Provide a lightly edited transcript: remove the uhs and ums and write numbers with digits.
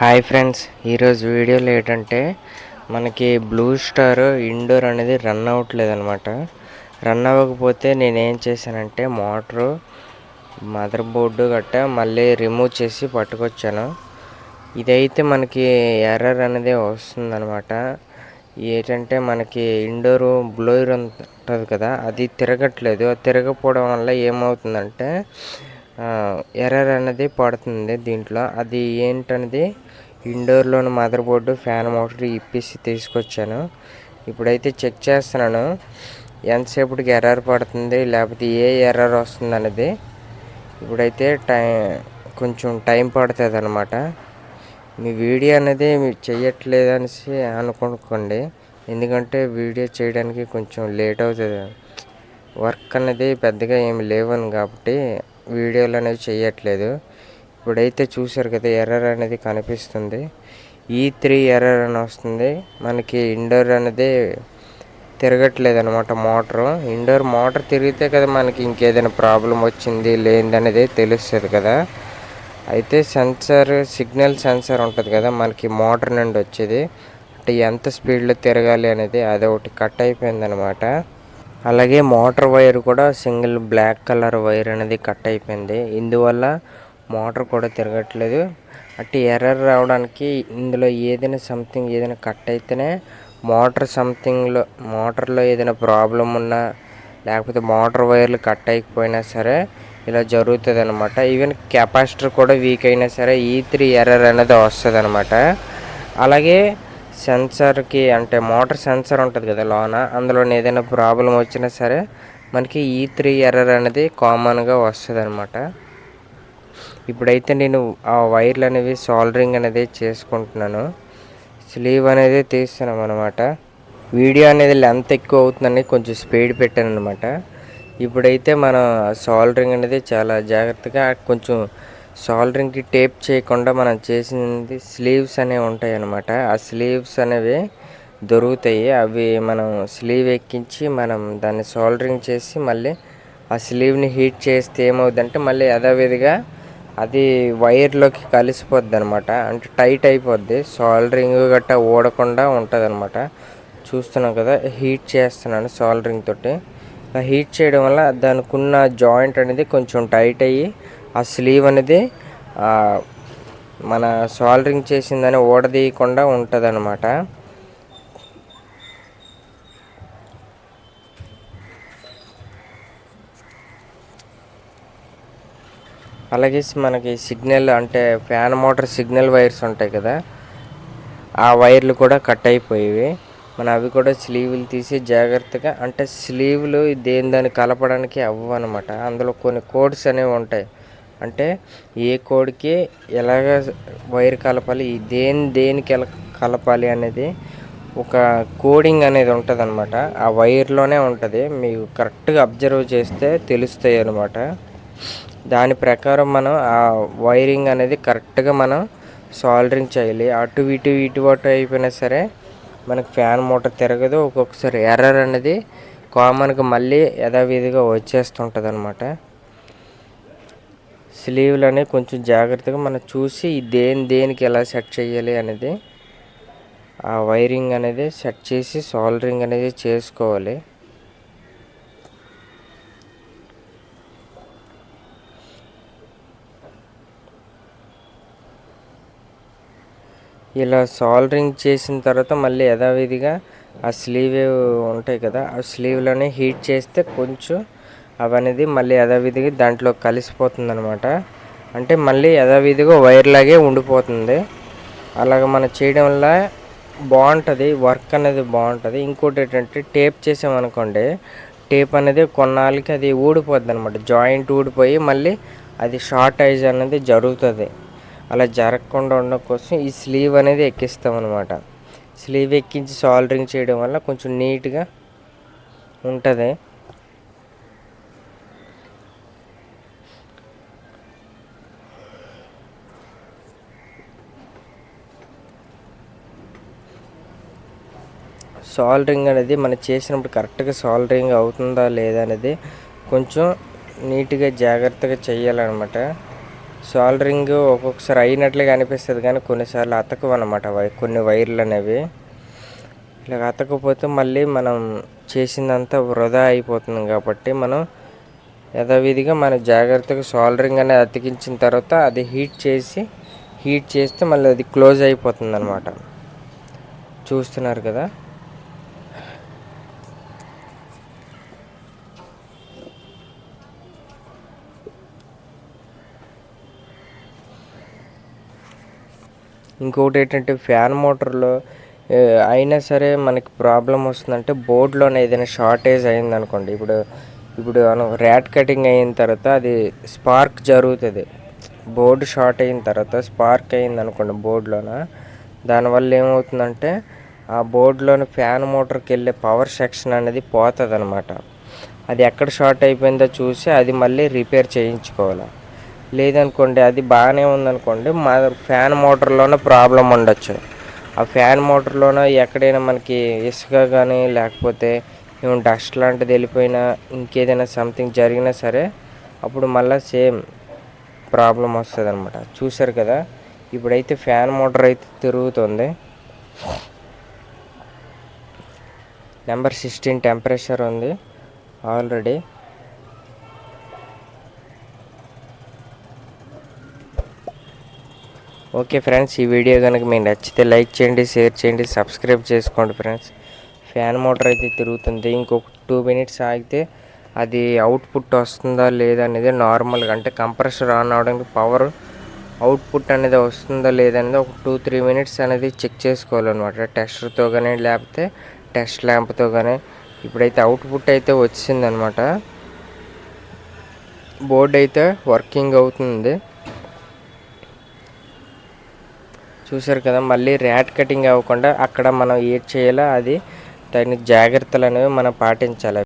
Hi friends, ఈరోజు వీడియోలో ఏంటంటే మనకి బ్లూ స్టార్ ఇండోర్ అనేది రన్ అవ్వట్లేదన్నమాట. రన్ అవ్వకపోతే నేనేం చేశానంటే మోటరు మదర్ బోర్డు గట్టా మళ్ళీ రిమూవ్ చేసి పట్టుకొచ్చాను. ఇదైతే మనకి ఎర్రర్ అనేది వస్తుందన్నమాట. ఏంటంటే మనకి ఇండోర్ బ్లోయర్ ఉంటుంది కదా, అది తిరగట్లేదు. అది తిరగకపోవడం వల్ల ఏమవుతుందంటే ఎర్రర్ అనేది పడుతుంది దీంట్లో. అది ఏంటనేది ఇండోర్లోని మదర్ బోర్డు ఫ్యాన్ మోటార్ ఇప్పిసి తీసుకొచ్చాను. ఇప్పుడైతే చెక్ చేస్తున్నాను ఎంతసేపటికి ఎర్రర్ పడుతుంది, లేకపోతే ఏ ఎర్రర్ వస్తుంది అనేది. ఇప్పుడైతే కొంచెం టైం పడుతుంది అన్నమాట. మీ వీడియో అనేది మీరు చేయట్లేదు అనేసి అనుకోండి, ఎందుకంటే వీడియో చేయడానికి కొంచెం లేట్ అవుతుంది. వర్క్ అనేది పెద్దగా ఏమి లేవని కాబట్టి వీడియోలు అనేవి చేయట్లేదు. ఇప్పుడైతే చూసారు కదా, ఎర్రర్ అనేది కనిపిస్తుంది. E3 ఎర్రర్ అని వస్తుంది. మనకి ఇండోర్ అనేది తిరగట్లేదు అనమాట. ఇండోర్ మోటార్ తిరిగితే కదా మనకి ఇంకేదైనా ప్రాబ్లం వచ్చింది లేనిదనేది తెలుస్తుంది కదా. అయితే సిగ్నల్ సెన్సార్ ఉంటుంది కదా మనకి మోటార్ నుండి వచ్చేది, అంటే ఎంత స్పీడ్లో తిరగాలి అనేది, అది ఒకటి కట్ అయిపోయింది అనమాట. అలాగే మోటార్ వైర్ కూడా సింగిల్ బ్లాక్ కలర్ వైర్ అనేది కట్ అయిపోయింది. ఇందువల్ల మోటార్ కూడా తిరగట్లేదు. అంటే ఎర్రర్ రావడానికి ఇందులో ఏదైనా కట్ అయితేనే మోటార్లో ఏదైనా ప్రాబ్లం ఉన్నా, లేకపోతే మోటార్ వైర్లు కట్ అయిపోయినా సరే ఇలా జరుగుతుంది అనమాట. ఈవెన్ కెపాసిటర్ కూడా వీక్ అయినా సరే E3 ఎర్రర్ అనేది వస్తుంది అనమాట. అలాగే సెన్సార్కి, అంటే మోటార్ సెన్సార్ ఉంటుంది కదా లోన, అందులో ఏదైనా ప్రాబ్లం వచ్చినా సరే మనకి E3 ఎర్రర్ అనేది కామన్గా వస్తుంది అనమాట. ఇప్పుడైతే నేను ఆ వైర్లు అనేవి సోల్డరింగ్ అనేది చేసుకుంటున్నాను. స్లీవ్ అనేది తీస్తున్నాం అనమాట. వీడియో అనేది లెంత్ ఎక్కువ అవుతుందని కొంచెం స్పీడ్ పెట్టాను అనమాట. ఇప్పుడైతే మనం సోల్డరింగ్ అనేది చాలా జాగ్రత్తగా, కొంచెం సోల్డరింగ్కి టేప్ చేయకుండా మనం చేసింది స్లీవ్స్ అనేవి ఉంటాయి అన్నమాట. ఆ స్లీవ్స్ అనేవి దొరుకుతాయి. అవి మనం స్లీవ్ ఎక్కించి మనం దాన్ని సోల్డరింగ్ చేసి మళ్ళీ ఆ స్లీవ్ని హీట్ చేస్తే ఏమవుతుందంటే మళ్ళీ యథావిధిగా అది వైర్లోకి కలిసిపోద్ది అనమాట. అంటే టైట్ అయిపోద్ది, సోల్డరింగ్ గట్టా ఊడకుండా ఉంటుంది అనమాట. చూస్తున్నాం కదా, హీట్ చేస్తున్నాను సోల్డరింగ్ తోటి. హీట్ చేయడం వల్ల దానికి ఉన్న జాయింట్ అనేది కొంచెం టైట్ అయ్యి ఆ స్లీవ్ అనేది మన సోల్డరింగ్ చేసిందని ఊడదీయకుండా ఉంటుంది అనమాట. అలాగే మనకి సిగ్నల్, అంటే ఫ్యాన్ మోటార్ సిగ్నల్ వైర్స్ ఉంటాయి కదా, ఆ వైర్లు కూడా కట్ అయిపోయేవి. అవి కూడా స్లీవ్లు తీసి జాగ్రత్తగా, అంటే స్లీవ్లు దాన్ని కలపడానికి అవ్వవు అనమాట. అందులో కొన్ని కోడ్స్ అనేవి ఉంటాయి. అంటే ఏ కోడ్కి ఎలాగ వైర్ కలపాలి, దేనికి కలపాలి అనేది ఒక కోడింగ్ అనేది ఉంటుంది అనమాట. ఆ వైర్లోనే ఉంటుంది. మీకు కరెక్ట్గా అబ్జర్వ్ చేస్తే తెలుస్తాయి అనమాట. దాని ప్రకారం మనం ఆ వైరింగ్ అనేది కరెక్ట్గా మనం సోల్డరింగ్ చేయాలి. అటు అయిపోయినా సరే మనకు ఫ్యాన్ మోటార్ తిరగదు. ఒక్కొక్కసారి ఎర్రర్ అనేది కామన్గా మళ్ళీ యథావిధిగా వచ్చేస్తుంటుంది అనమాట. స్లీవ్లని కొంచెం జాగ్రత్తగా మనం చూసి దేనికి ఎలా సెట్ చేయాలి అనేది, ఆ వైరింగ్ అనేది సెట్ చేసి సోల్డరింగ్ అనేది చేసుకోవాలి. ఇలా సోల్డరింగ్ చేసిన తర్వాత మళ్ళీ యథావిధిగా ఆ స్లీవ్ ఉంటాయి కదా, ఆ స్లీవ్లోనే హీట్ చేస్తే కొంచెం అవనేది మళ్ళీ యథావిధిగా దాంట్లో కలిసిపోతుంది అనమాట. అంటే మళ్ళీ యథావిధిగా వైర్లాగే ఉండిపోతుంది. అలాగ మనం చేయడం వల్ల బాగుంటుంది, వర్క్ అనేది బాగుంటుంది. ఇంకోటి ఏంటంటే టేప్ చేసామనుకోండి, టేప్ అనేది కొన్నాళ్ళకి అది ఊడిపోద్ది అనమాట. జాయింట్ ఊడిపోయి మళ్ళీ అది షార్టేజ్ అనేది జరుగుతుంది. అలా జరగకుండా ఉండడం కోసం ఈ స్లీవ్ అనేది ఎక్కిస్తాం అనమాట. స్లీవ్ ఎక్కించి సోల్డరింగ్ చేయడం వల్ల కొంచెం నీట్గా ఉంటుంది. సోల్డరింగ్ అనేది మనం చేసినప్పుడు కరెక్ట్గా సోల్డరింగ్ అవుతుందా లేదా అనేది కొంచెం నీట్గా జాగ్రత్తగా చేయాలన్నమాట. సోల్డరింగ్ ఒక్కొక్కసారి అయినట్లుగా అనిపిస్తుంది కానీ కొన్నిసార్లు అతకవు అన్నమాట కొన్ని వైర్లు అనేవి. ఇలా అతకపోతే మళ్ళీ మనం చేసిందంతా వృధా అయిపోతుంది కాబట్టి మనం యథావిధిగా మన జాగ్రత్తగా సోల్డరింగ్ అనేది అతికించిన తర్వాత అది హీట్ చేస్తే మళ్ళీ అది క్లోజ్ అయిపోతుంది అన్నమాట. చూస్తున్నారు కదా. ఇంకొకటి ఏంటంటే ఫ్యాన్ మోటార్లో అయినా సరే మనకి ప్రాబ్లం వస్తుందంటే బోర్డులోనే ఏదైనా షార్టేజ్ అయిందనుకోండి. ఇప్పుడు ర్యాట్ కటింగ్ అయిన తర్వాత అది స్పార్క్ జరుగుతుంది. బోర్డు షార్ట్ అయిన తర్వాత స్పార్క్ అయింది అనుకోండి బోర్డులోన, దానివల్ల ఏమవుతుందంటే ఆ బోర్డులోని ఫ్యాన్ మోటార్కి వెళ్ళే పవర్ సెక్షన్ అనేది పోతుంది అనమాట. అది ఎక్కడ షార్ట్ అయిపోయిందో చూసి అది మళ్ళీ రిపేర్ చేయించుకోవాలి. లేదనుకోండి అది బాగానే ఉందనుకోండి, మా ఫ్యాన్ మోటార్లోనే ప్రాబ్లం ఉండొచ్చు. ఆ ఫ్యాన్ మోటార్లోనే ఎక్కడైనా మనకి ఇసుక కానీ లేకపోతే ఏమైనా డస్ట్ లాంటిది వెళ్ళిపోయినా ఇంకేదైనా సంథింగ్ జరిగినా సరే అప్పుడు మళ్ళీ సేమ్ ప్రాబ్లం వస్తుంది అనమాట. చూసారు కదా, ఇప్పుడైతే ఫ్యాన్ మోటార్ అయితే తిరుగుతుంది. నెంబర్ 16 టెంపరేచర్ ఉంది ఆల్రెడీ. ఓకే ఫ్రెండ్స్, ఈ వీడియో కనుక మీకు నచ్చితే లైక్ చేయండి, షేర్ చేయండి, సబ్స్క్రైబ్ చేసుకోండి ఫ్రెండ్స్. ఫ్యాన్ మోటార్ అయితే తిరుగుతుంది. ఇంకొక 2 మినిట్స్ ఆగితే అది అవుట్పుట్ వస్తుందా లేదా అనేది నార్మల్గా అంటే కంప్రెసర్ ఆన్ అవడానికి పవర్ అవుట్పుట్ అనేది వస్తుందా లేదనేది ఒక 2-3 మినిట్స్ అనేది చెక్ చేసుకోవాలన్నమాట, టెస్టర్తో కానీ లేకపోతే టెస్ట్ ల్యాంప్తో కానీ. ఇప్పుడైతే అవుట్పుట్ అయితే వచ్చిందనమాట. బోర్డు అయితే వర్కింగ్ అవుతుంది. చూసారు కదా, మళ్ళీ ర్యాట్ కటింగ్ అవ్వకుండా అక్కడ మనం ఏం చేయాలో అది తగిన జాగ్రత్తలు అనేవి మనం పాటించాలి.